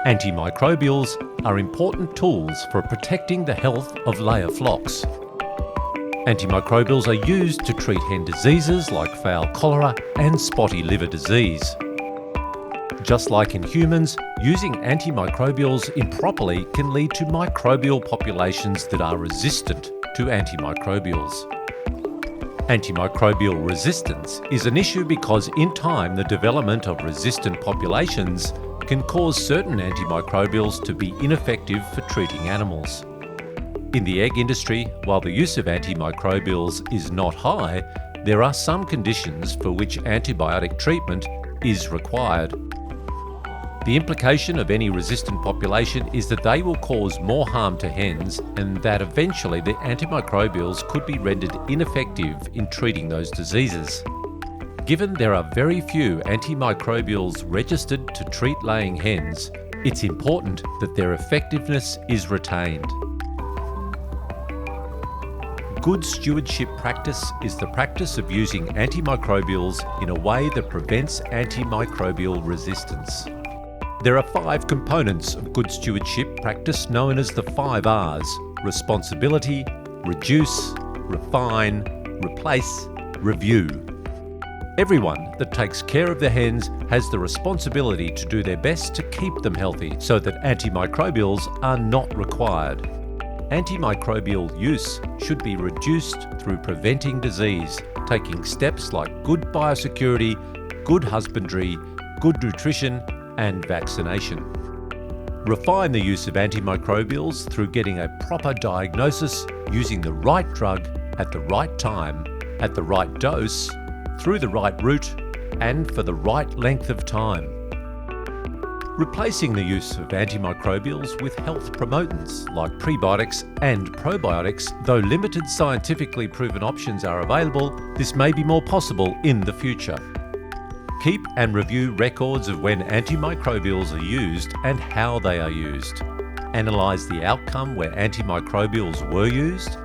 Antimicrobials are important tools for protecting the health of layer flocks. Antimicrobials are used to treat hen diseases like fowl cholera and spotty liver disease. Just like in humans, using antimicrobials improperly can lead to microbial populations that are resistant to antimicrobials. Antimicrobial resistance is an issue because in time the development of resistant populations can cause certain antimicrobials to be ineffective for treating animals. In the egg industry, while the use of antimicrobials is not high, there are some conditions for which antibiotic treatment is required. The implication of any resistant population is that they will cause more harm to hens and that eventually the antimicrobials could be rendered ineffective in treating those diseases. Given there are very few antimicrobials registered to treat laying hens, it's important that their effectiveness is retained. Good stewardship practice is the practice of using antimicrobials in a way that prevents antimicrobial resistance. There are 5 components of good stewardship practice known as the 5 R's: responsibility, reduce, refine, replace, review. Everyone that takes care of their hens has the responsibility to do their best to keep them healthy so that antimicrobials are not required. Antimicrobial use should be reduced through preventing disease, taking steps like good biosecurity, good husbandry, good nutrition, and vaccination. Refine the use of antimicrobials through getting a proper diagnosis, using the right drug at the right time, at the right dose, through the right route, and for the right length of time. Replacing the use of antimicrobials with health promotants like prebiotics and probiotics, though limited scientifically proven options are available, this may be more possible in the future. Keep and review records of when antimicrobials are used and how they are used. Analyse the outcome where antimicrobials were used.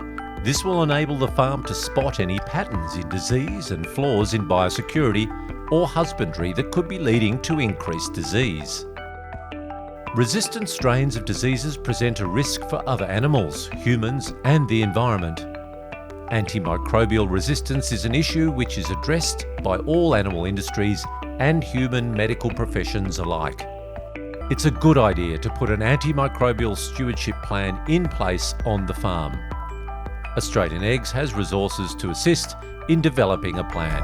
This will enable the farm to spot any patterns in disease and flaws in biosecurity or husbandry that could be leading to increased disease. Resistant strains of diseases present a risk for other animals, humans, and the environment. Antimicrobial resistance is an issue which is addressed by all animal industries and human medical professions alike. It's a good idea to put an antimicrobial stewardship plan in place on the farm. Australian Eggs has resources to assist in developing a plan.